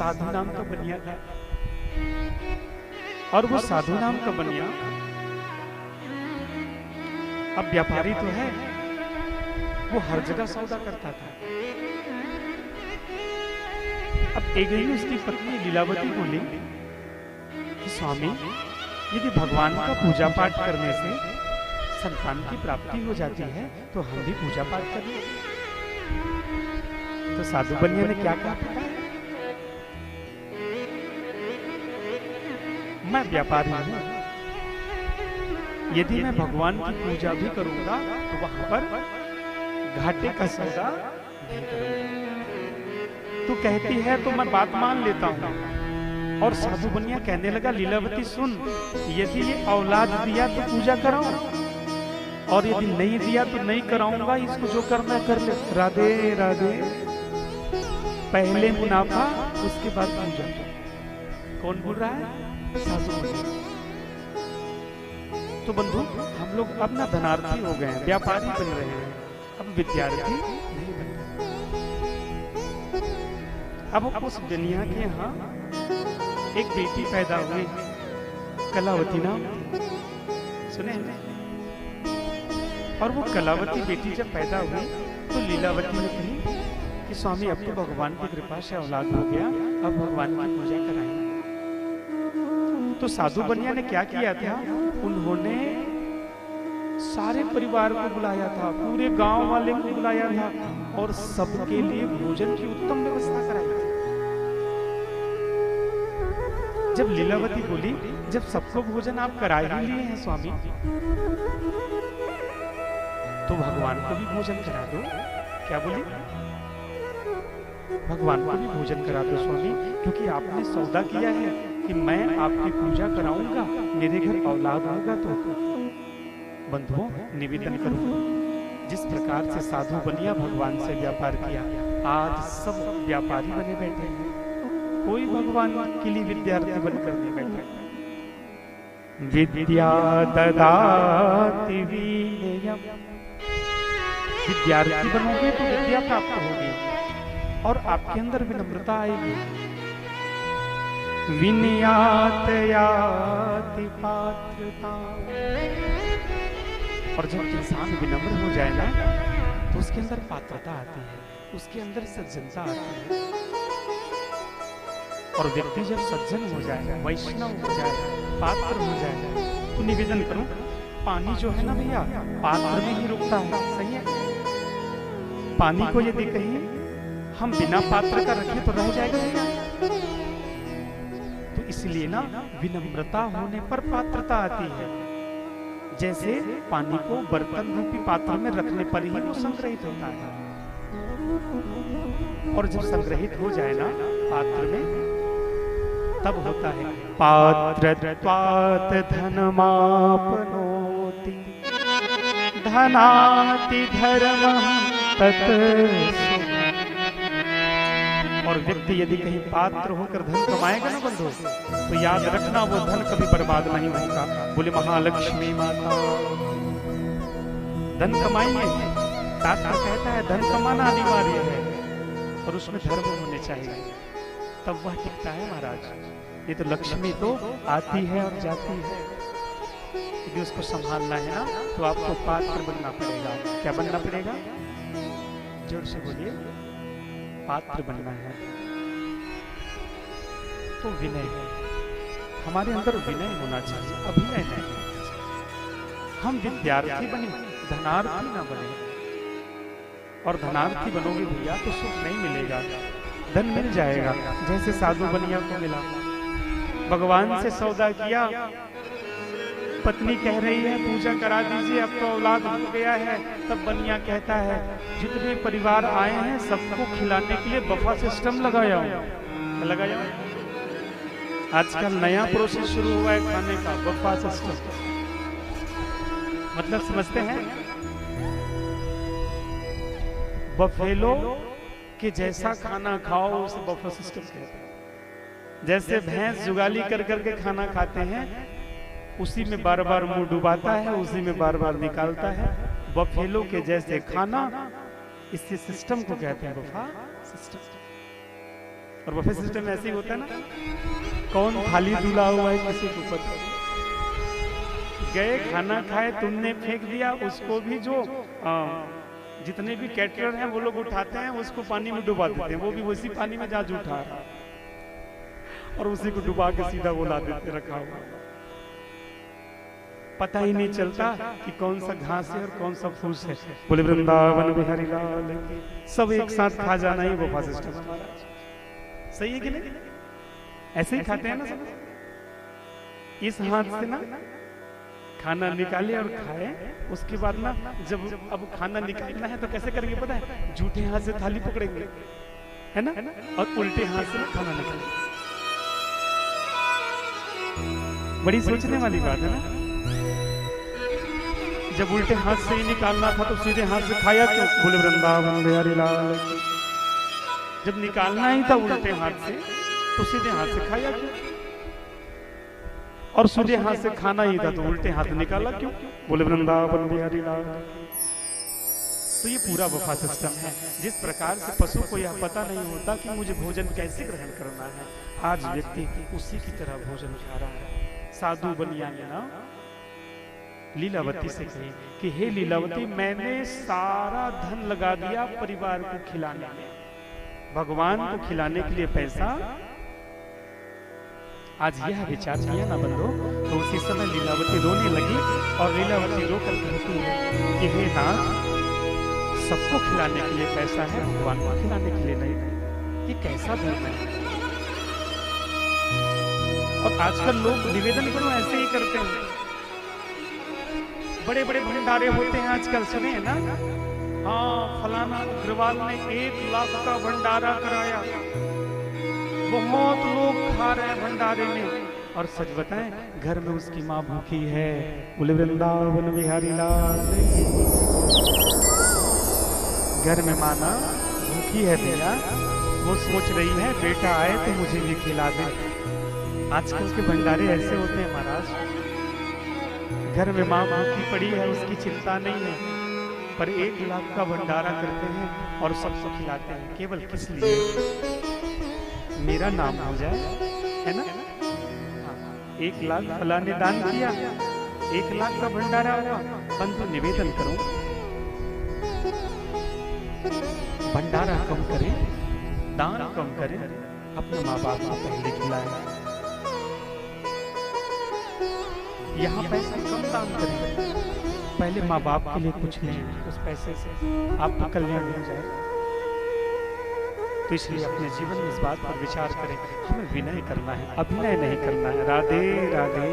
साधु नाम का बनिया था, और वो साधु नाम का बनिया अब व्यापारी तो है, वो हर जगह सौदा करता था। अब एक दिन उसकी पत्नी लीलावती बोली कि स्वामी, यदि भगवान का पूजा पाठ करने से संतान की प्राप्ति हो जाती है तो हम भी पूजा पाठ करें। तो साधु बनिया ने क्या कहा पता है? मैं व्यापारी हूं, यदि मैं भगवान की पूजा भी करूंगा तो वहां पर घाटे का सौदा नहीं करूंगा। तू कहती है तो मैं बात मान लेता हूं। और साधु बनिया कहने लगा, लीलावती सुन, यदि ये औलाद दिया तो पूजा कराऊं, और यदि नहीं दिया तो नहीं कराऊंगा, इसको जो करना कर ले। राधे राधे। पहले मुनाफा उसके बाद पूजा। कौन बोल रहा है? साधु बनिया। तो बंधु, हम लोग अब ना धनार्थी हो गए हैं, व्यापारी बन रहे हैं, अब विद्यार्थी नहीं बन रहे। अब उस दुनिया के यहाँ एक बेटी पैदा हुई, कलावती नाम, सुने हैं? और वो कलावती बेटी जब पैदा हुई तो लीलावती ने कही कि स्वामी, अब तो भगवान की कृपा से औलाद हो गया, अब भगवान की पूजा कराएंगे। तो साधु बनिया ने क्या किया था? उन्होंने सारे परिवार को बुलाया था, पूरे गांव वाले को बुलाया था, और सबके लिए भोजन की उत्तम व्यवस्था कराई थी। जब लीलावती बोली, जब सबको भोजन आप करा ही लिए हैं स्वामी, तो भगवान को भी भोजन करा दो। क्या बोली? भगवान को भी भोजन करा दो स्वामी, क्योंकि आपने सौदा किया है कि मैं आपकी पूजा कराऊंगा, मेरे घर औलाद होगा। तो बंधुओं, निवेदन करूं, जिस प्रकार से साधु बनिया भगवान से व्यापार किया, आज सब व्यापारी बने बैठे हैं, कोई भगवान के लिए विद्यार्थी बनकर नहीं बैठा। विद्या ददाति विनयम, विद्यार्थी बनोगे तो विद्या प्राप्त होगी और आपके अंदर विनम्रता आएगी। विनयात याति पात्रता, और जब इंसान विनम्र हो जाए ना तो उसके अंदर पात्रता आती है, उसके अंदर सज्जनता आती है। और व्यक्ति जब सज्जन हो जाए, वैष्णव हो जाए, पात्र हो जाए, तो निवेदन करूं, पानी जो है ना भैया, पात्र में ही रुकता है। सही है? पानी को यदि कहीं हम बिना पात्र का रखें तो रह जाएगा भैया। तो इसलिए ना, विनम्रता होने पर पात्रता आती है। जैसे पानी को बर्तन रूपी पात्र में रखने पर ही वो संग्रहित होता है, और जब संग्रहित हो जाए ना पात्र में, तब होता है पात्रत्वात् धनमाप्नोति धनाति धर्मः तत् सुखम्। और व्यक्ति यदि कहीं पात्र होकर धन कमाएगा ना बंधु, तो याद रखना वो धन कभी बर्बाद नहीं होगा। बोले महालक्ष्मी माता। धन कमाएंगे, शास्त्र कहता है धन कमाना अनिवार्य है, और उसमें धर्म होने चाहिए, तब वह टिकता है महाराज। ये तो लक्ष्मी तो आती है और जाती है, यदि उसको संभालना है ना तो आपको पात्र बनना पड़ेगा। क्या बनना पड़ेगा? जोर से बोलिए। पात्र बनना है तो विनय है, हमारे अंदर विनय होना चाहिए, अभिनय नहीं। हम विद्यार्थी बने, धनार्थी ना बने। और धनार्थी बनोगे भैया तो सुख नहीं मिलेगा, धन मिल जाएगा, जैसे साधु बनिया को मिला। भगवान से सौदा किया, पत्नी कह रही है पूजा करा दीजिए, अब तो औलाद हो गया है। तब बनिया कहता है जितने परिवार आए हैं सबको खिलाने के लिए बफा सिस्टम लगाया हो। लगाया आजकल नया प्रोसेस शुरू हुआ है खाने का, बफा सिस्टम। मतलब समझते हैं? बफेलो के जैसा खाना खाओ उसे बफा सिस्टम कहते हैं। जैसे भैंस जुगाली कर करके खाना खाते हैं, उसी में बार बार मुंह डुबाता है, उसी में बार बार निकालता है। बफेलो के जैसे खाना, इसी सिस्टम को कहते हैं बफा सिस्टम। और बफे सिस्टम ऐसे ही होता है ना, कौन थाली धुला हुआ है किसी के ऊपर, गए खाना खाए, तुमने फेंक दिया, उसको भी जो जितने भी कैटरर हैं वो लोग उठाते हैं, उसको पानी में डुबा देते हैं, वो भी उसी पानी में जा उठा और उसी को डुबा के सीधा वो ला देते रखा हुआ। पता ही नहीं चलता कि कौन सा घास है और कौन सा फूस है। बोले वृंदावन बिहारी लाल की। सब एक साथ खा जाना ही बफा सिस्टम है महाराज। सही है कि नहीं? ऐसे ही खाते हैं ना सब। इस हाथ से ना खाना निकाले और खाए, उसके बाद ना जब अब खाना निकालना है तो कैसे करेंगे पता है? झूठे हाथ से थाली पकड़ेंगे, है ना, और उल्टे हाथ से खाना निकालेंगे। बड़ी सोचने वाली बात है ना। जब उल्टे हाथ से ही निकालना था तो सीधे हाथ से खाया क्यों? बोले वृंदावन बिहारी लाल। जब निकालना ही था उल्टे हाथ से तो सीधे हाथ से खाया क्यों? और सीधे हाथ से खाना ही था तो उल्टे हाथ निकाला क्यों? बोले वृंदावन बिहारी लाल। तो ये पूरा वफा सिस्टम है। जिस प्रकार से पशु को यह पता नहीं होता कि मुझे भोजन कैसे ग्रहण करना है, आज व्यक्ति उसी की तरह भोजन खा रहा है। साधु बनिया ने ना लीलावती से कही कि हे लीलावती, मैंने सारा धन लगा दिया परिवार को खिलाने में, भगवान को खिलाने के लिए पैसा। आज यह विचार किया ना बंदो, तो उसी समय लीलावती रोने लगी और लीलावती रोकर कहती है कि हे नाथ, सबको खिलाने के लिए पैसा है, भगवान को खिलाने के लिए नहीं। ये कैसा धर्म है? और आजकल लोग निवेदन करो ऐसे ही करते हैं। बड़े बड़े भंडारे होते हैं आजकल, सुने ना? हाँ, फलाना अग्रवाल ने 1 लाख का भंडारा कराया, बहुत लोग खा रहे हैं भंडारे में। और सच बताएं, घर में उसकी माँ भूखी है। बोले वृंदावन बिहारी लाल। घर में माँ ना भूखी है भैया, वो सोच रही है बेटा आए तो मुझे भी खिला दे। आजकल के भंडारे ऐसे होते हैं महाराज। घर में माँ भूखी पड़ी है, उसकी चिंता नहीं है, पर 1 लाख का भंडारा करते हैं और सबको खिलाते हैं। केवल किस लिए? मेरा नाम हो जाए, है ना? 1 लाख फला ने दान किया, 1 लाख का भंडारा हुआ। परंतु निवेदन करो, भंडारा कम करें, दान कम करें, अपने माँ बाप को पहले खिलाएं। यहाँ पैसा कम दान करें, पहले माँ बाप के लिए कुछ लें, उस पैसे से आपका कल्याण हो जाए। तो इसलिए अपने जीवन में इस बात पर विचार करें, हमें विनय करना है, अभिनय नहीं करना है। राधे राधे।